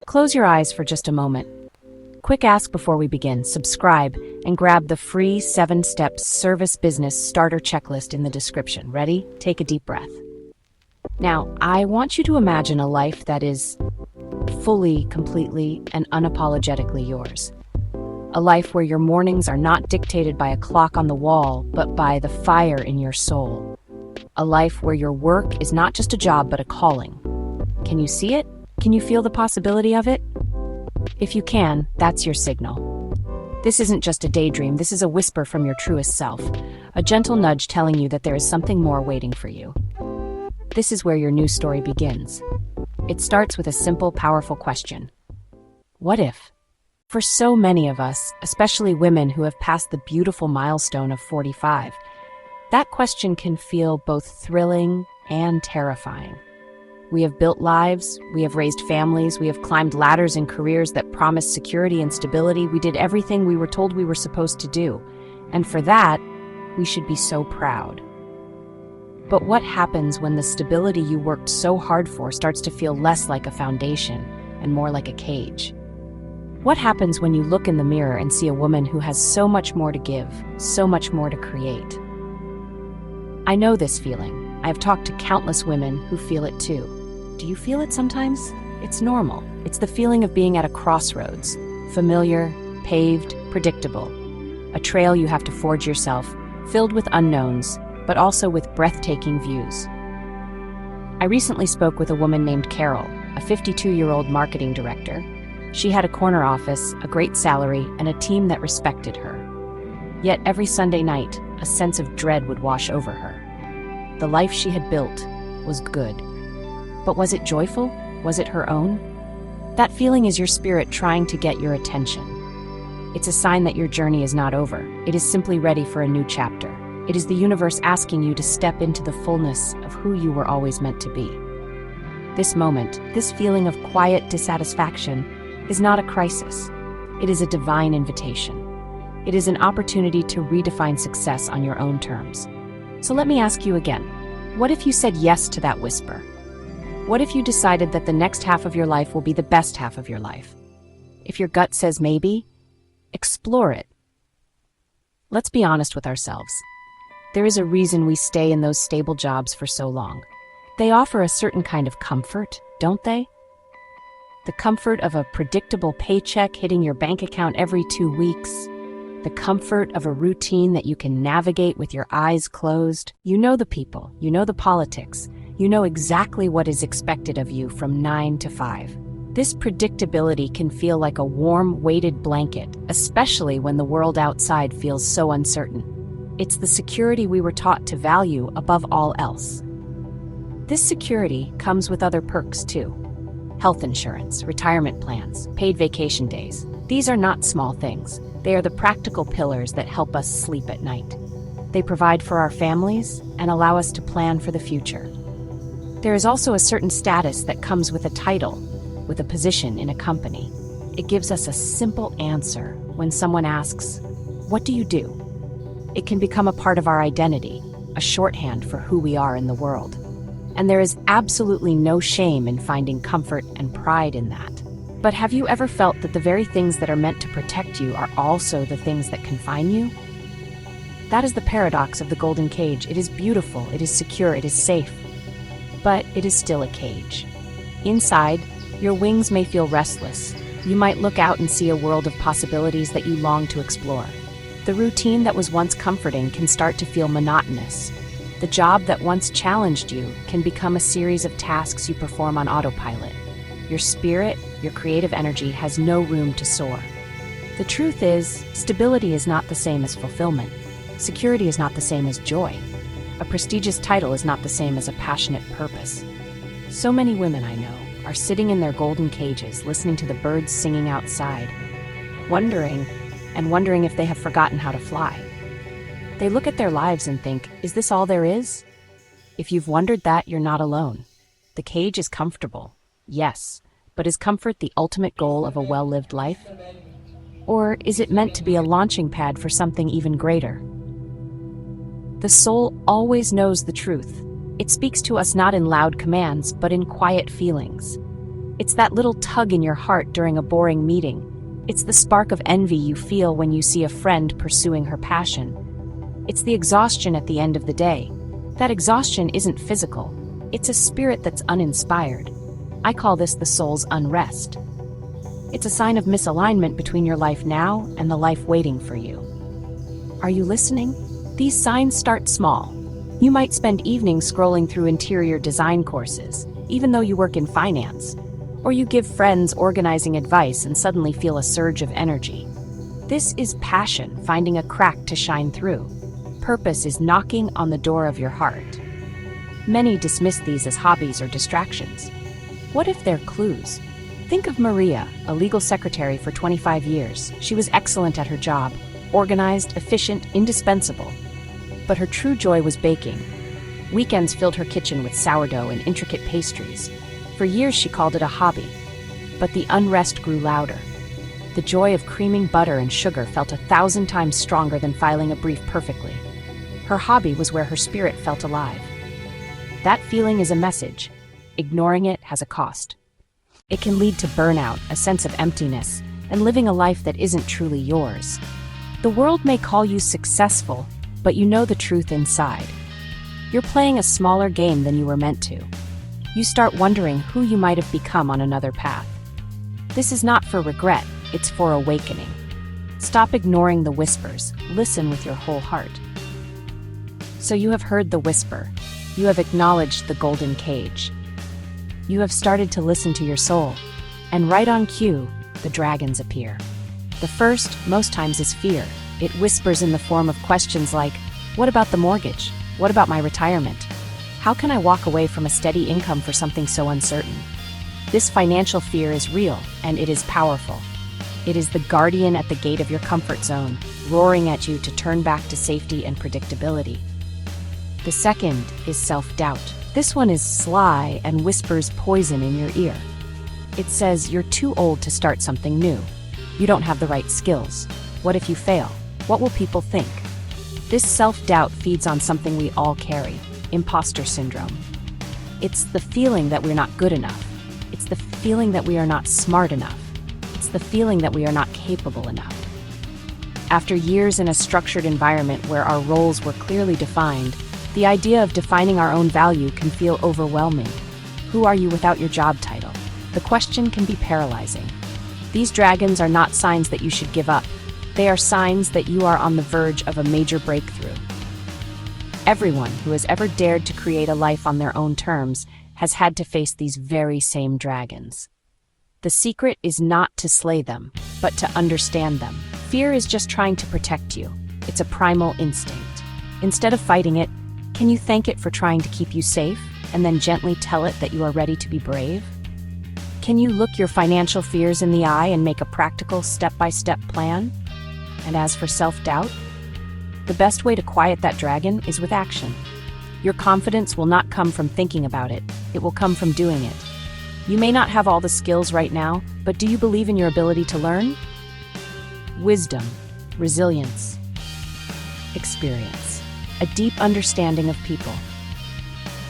Close your eyes for just a moment. Quick ask before we begin. Subscribe and grab the free 7-step service business starter checklist in the description. Ready? Take a deep breath. Now, I want you to imagine a life that is fully, completely, and unapologetically yours. A life where your mornings are not dictated by a clock on the wall, but by the fire in your soul. A life where your work is not just a job, but a calling. Can you see it? Can you feel the possibility of it? If you can, that's your signal. This isn't just a daydream, this is a whisper from your truest self, a gentle nudge telling you that there is something more waiting for you. This is where your new story begins. It starts with a simple, powerful question. What if? For so many of us, especially women who have passed the beautiful milestone of 45, that question can feel both thrilling and terrifying. We have built lives, we have raised families, we have climbed ladders in careers that promised security and stability. We did everything we were told we were supposed to do, and for that, we should be so proud. But what happens when the stability you worked so hard for starts to feel less like a foundation and more like a cage? What happens when you look in the mirror and see a woman who has so much more to give, so much more to create? I know this feeling. I have talked to countless women who feel it too. Do you feel it sometimes? It's normal. It's the feeling of being at a crossroads. Familiar, paved, predictable. A trail you have to forge yourself, filled with unknowns, but also with breathtaking views. I recently spoke with a woman named Carol, a 52-year-old marketing director. She had a corner office, a great salary, and a team that respected her. Yet every Sunday night, a sense of dread would wash over her. The life she had built was good. But was it joyful? Was it her own? That feeling is your spirit trying to get your attention. It's a sign that your journey is not over. It is simply ready for a new chapter. It is the universe asking you to step into the fullness of who you were always meant to be. This moment, this feeling of quiet dissatisfaction, is not a crisis. It is a divine invitation. It is an opportunity to redefine success on your own terms. So let me ask you again, what if you said yes to that whisper? What if you decided that the next half of your life will be the best half of your life? If your gut says maybe, explore it. Let's be honest with ourselves. There is a reason we stay in those stable jobs for so long. They offer a certain kind of comfort, don't they? The comfort of a predictable paycheck hitting your bank account every 2 weeks. The comfort of a routine that you can navigate with your eyes closed. You know the people, you know the politics. You know exactly what is expected of you from 9 to 5. This predictability can feel like a warm, weighted blanket, especially when the world outside feels so uncertain. It's the security we were taught to value above all else. This security comes with other perks too. Health insurance, retirement plans, paid vacation days. These are not small things. They are the practical pillars that help us sleep at night. They provide for our families and allow us to plan for the future. There is also a certain status that comes with a title, with a position in a company. It gives us a simple answer when someone asks, "What do you do?" It can become a part of our identity, a shorthand for who we are in the world. And there is absolutely no shame in finding comfort and pride in that. But have you ever felt that the very things that are meant to protect you are also the things that confine you? That is the paradox of the golden cage. It is beautiful, it is secure, it is safe. But it is still a cage. Inside, your wings may feel restless. You might look out and see a world of possibilities that you long to explore. The routine that was once comforting can start to feel monotonous. The job that once challenged you can become a series of tasks you perform on autopilot. Your spirit, your creative energy has no room to soar. The truth is, stability is not the same as fulfillment. Security is not the same as joy. A prestigious title is not the same as a passionate purpose. So many women I know are sitting in their golden cages, listening to the birds singing outside, wondering if they have forgotten how to fly. They look at their lives and think, is this all there is? If you've wondered that, you're not alone. The cage is comfortable, yes, but is comfort the ultimate goal of a well-lived life? Or is it meant to be a launching pad for something even greater? The soul always knows the truth. It speaks to us not in loud commands, but in quiet feelings. It's that little tug in your heart during a boring meeting. It's the spark of envy you feel when you see a friend pursuing her passion. It's the exhaustion at the end of the day. That exhaustion isn't physical. It's a spirit that's uninspired. I call this the soul's unrest. It's a sign of misalignment between your life now and the life waiting for you. Are you listening? These signs start small. You might spend evenings scrolling through interior design courses, even though you work in finance. Or you give friends organizing advice and suddenly feel a surge of energy. This is passion finding a crack to shine through. Purpose is knocking on the door of your heart. Many dismiss these as hobbies or distractions. What if they're clues? Think of Maria, a legal secretary for 25 years. She was excellent at her job, organized, efficient, indispensable. But her true joy was baking. Weekends filled her kitchen with sourdough and intricate pastries. For years she called it a hobby. But the unrest grew louder. The joy of creaming butter and sugar felt 1,000 times stronger than filing a brief perfectly. Her hobby was where her spirit felt alive. That feeling is a message. Ignoring it has a cost. It can lead to burnout, a sense of emptiness, and living a life that isn't truly yours. The world may call you successful, but you know the truth inside. You're playing a smaller game than you were meant to. You start wondering who you might have become on another path. This is not for regret, it's for awakening. Stop ignoring the whispers, listen with your whole heart. So you have heard the whisper. You have acknowledged the golden cage. You have started to listen to your soul. And right on cue, the dragons appear. The first, most times, is fear. It whispers in the form of questions like, what about the mortgage? What about my retirement? How can I walk away from a steady income for something so uncertain? This financial fear is real, and it is powerful. It is the guardian at the gate of your comfort zone, roaring at you to turn back to safety and predictability. The second is self-doubt. This one is sly and whispers poison in your ear. It says you're too old to start something new. You don't have the right skills. What if you fail? What will people think? This self-doubt feeds on something we all carry, imposter syndrome. It's the feeling that we're not good enough. It's the feeling that we are not smart enough. It's the feeling that we are not capable enough. After years in a structured environment where our roles were clearly defined, the idea of defining our own value can feel overwhelming. Who are you without your job title? The question can be paralyzing. These dragons are not signs that you should give up. They are signs that you are on the verge of a major breakthrough. Everyone who has ever dared to create a life on their own terms has had to face these very same dragons. The secret is not to slay them, but to understand them. Fear is just trying to protect you. It's a primal instinct. Instead of fighting it, can you thank it for trying to keep you safe, and then gently tell it that you are ready to be brave? Can you look your financial fears in the eye and make a practical, step-by-step plan? And as for self-doubt, the best way to quiet that dragon is with action. Your confidence will not come from thinking about it, it will come from doing it. You may not have all the skills right now, but do you believe in your ability to learn? Wisdom, resilience, experience, a deep understanding of people.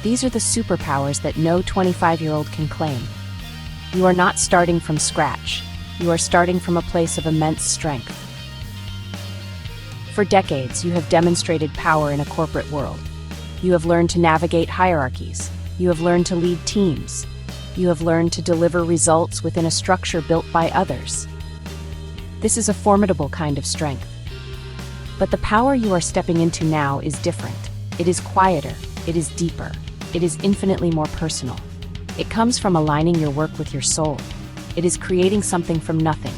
These are the superpowers that no 25-year-old can claim. You are not starting from scratch. You are starting from a place of immense strength. For decades, you have demonstrated power in a corporate world. You have learned to navigate hierarchies. You have learned to lead teams. You have learned to deliver results within a structure built by others. This is a formidable kind of strength. But the power you are stepping into now is different. It is quieter. It is deeper. It is infinitely more personal. It comes from aligning your work with your soul. It is creating something from nothing.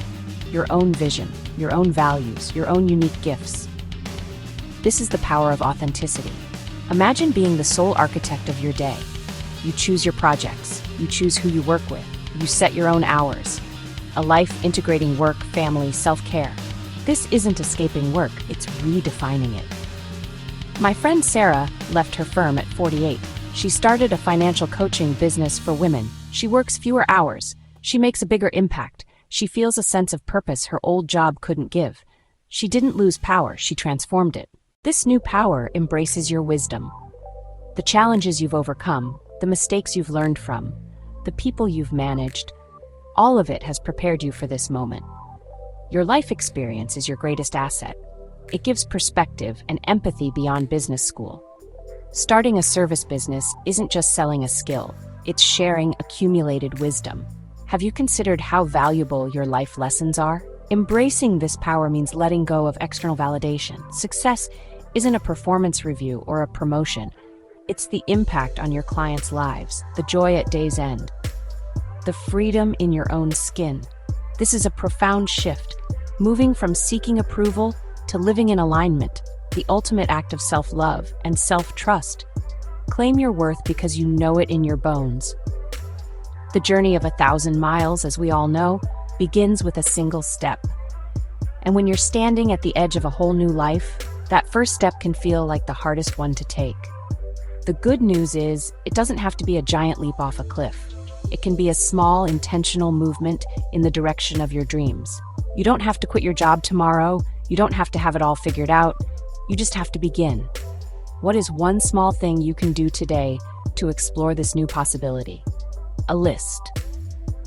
Your own vision, your own values, your own unique gifts. This is the power of authenticity. Imagine being the sole architect of your day. You choose your projects. You choose who you work with. You set your own hours. A life integrating work, family, self-care. This isn't escaping work, it's redefining it. My friend Sarah left her firm at 48. She started a financial coaching business for women. She works fewer hours. She makes a bigger impact. She feels a sense of purpose her old job couldn't give. She didn't lose power, she transformed it. This new power embraces your wisdom. The challenges you've overcome, the mistakes you've learned from, the people you've managed, All of it has prepared you for this moment. Your life experience is your greatest asset. It gives perspective and empathy beyond business school. Starting a service business isn't just selling a skill, it's sharing accumulated wisdom. Have you considered how valuable your life lessons are? Embracing this power means letting go of external validation. Success isn't a performance review or a promotion. It's the impact on your clients' lives, the joy at day's end, the freedom in your own skin. This is a profound shift, moving from seeking approval to living in alignment, the ultimate act of self-love and self-trust. Claim your worth because you know it in your bones. The journey of 1,000 miles, as we all know, begins with a single step. And when you're standing at the edge of a whole new life, that first step can feel like the hardest one to take. The good news is, it doesn't have to be a giant leap off a cliff. It can be a small, intentional movement in the direction of your dreams. You don't have to quit your job tomorrow. You don't have to have it all figured out. You just have to begin. What is one small thing you can do today to explore this new possibility? A list,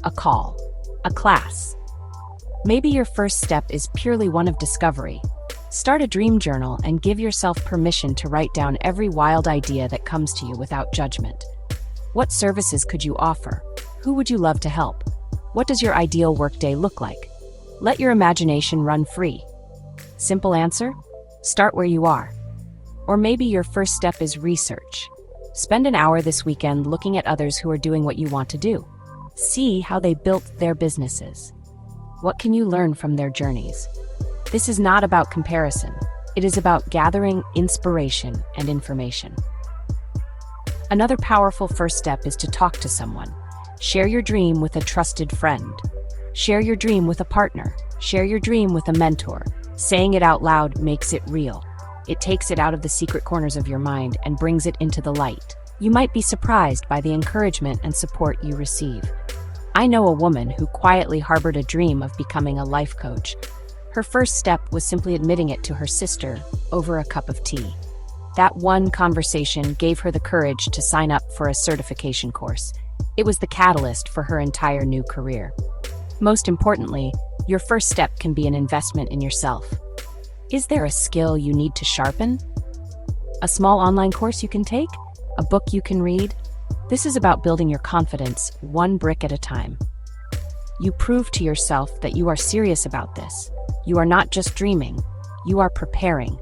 a call, a class. Maybe your first step is purely one of discovery. Start a dream journal and give yourself permission to write down every wild idea that comes to you without judgment. What services could you offer? Who would you love to help? What does your ideal workday look like? Let your imagination run free. Simple answer? Start where you are. Or maybe your first step is research. Spend an hour this weekend looking at others who are doing what you want to do. See how they built their businesses. What can you learn from their journeys? This is not about comparison. It is about gathering inspiration and information. Another powerful first step is to talk to someone. Share your dream with a trusted friend. Share your dream with a partner. Share your dream with a mentor. Saying it out loud makes it real. It takes it out of the secret corners of your mind and brings it into the light. You might be surprised by the encouragement and support you receive. I know a woman who quietly harbored a dream of becoming a life coach. Her first step was simply admitting it to her sister over a cup of tea. That one conversation gave her the courage to sign up for a certification course. It was the catalyst for her entire new career. Most importantly, your first step can be an investment in yourself. Is there a skill you need to sharpen? A small online course you can take? A book you can read? This is about building your confidence one brick at a time. You prove to yourself that you are serious about this. You are not just dreaming, you are preparing.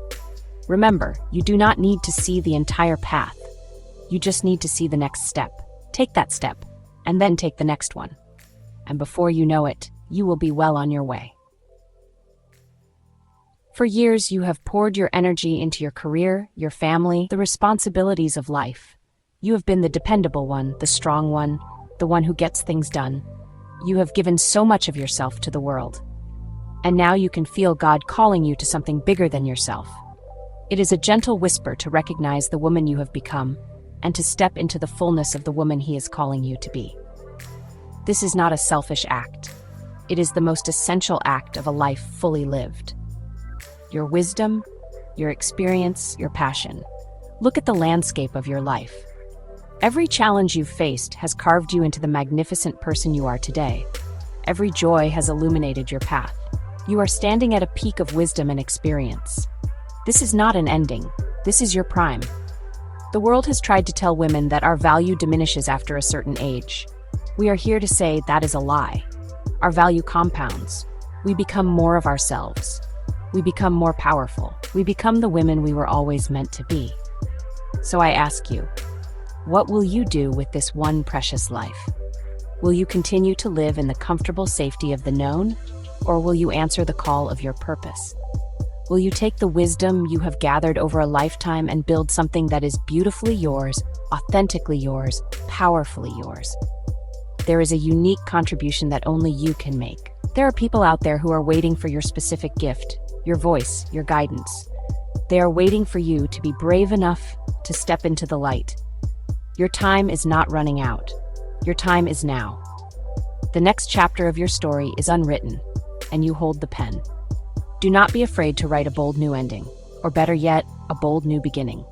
Remember, you do not need to see the entire path. You just need to see the next step. Take that step, and then take the next one. And before you know it, you will be well on your way. For years, you have poured your energy into your career, your family, the responsibilities of life. You have been the dependable one, the strong one, the one who gets things done. You have given so much of yourself to the world. And now you can feel God calling you to something bigger than yourself. It is a gentle whisper to recognize the woman you have become and to step into the fullness of the woman He is calling you to be. This is not a selfish act. It is the most essential act of a life fully lived. Your wisdom, your experience, your passion. Look at the landscape of your life. Every challenge you've faced has carved you into the magnificent person you are today. Every joy has illuminated your path. You are standing at a peak of wisdom and experience. This is not an ending. This is your prime. The world has tried to tell women that our value diminishes after a certain age. We are here to say that is a lie. Our value compounds. We become more of ourselves. We become more powerful. We become the women we were always meant to be. So I ask you, what will you do with this one precious life? Will you continue to live in the comfortable safety of the known, or will you answer the call of your purpose? Will you take the wisdom you have gathered over a lifetime and build something that is beautifully yours, authentically yours, powerfully yours? There is a unique contribution that only you can make. There are people out there who are waiting for your specific gift, your voice, your guidance. They are waiting for you to be brave enough to step into the light. Your time is not running out. Your time is now. The next chapter of your story is unwritten, and you hold the pen. Do not be afraid to write a bold new ending, or better yet, a bold new beginning.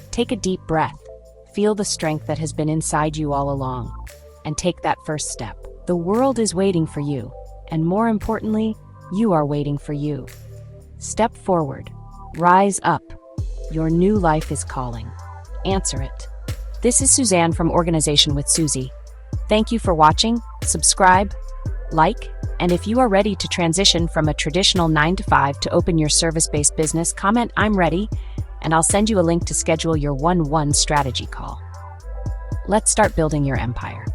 Take a deep breath, feel the strength that has been inside you all along, and take that first step. The world is waiting for you, and more importantly, you are waiting for you. Step forward. Rise up. Your new life is calling. Answer it. This is Suzanne from Organization with Susie. Thank you for watching. Subscribe, like, and if you are ready to transition from a traditional 9 to 5 to open your service-based business, comment "I'm ready," and I'll send you a link to schedule your 1-1 strategy call. Let's start building your empire.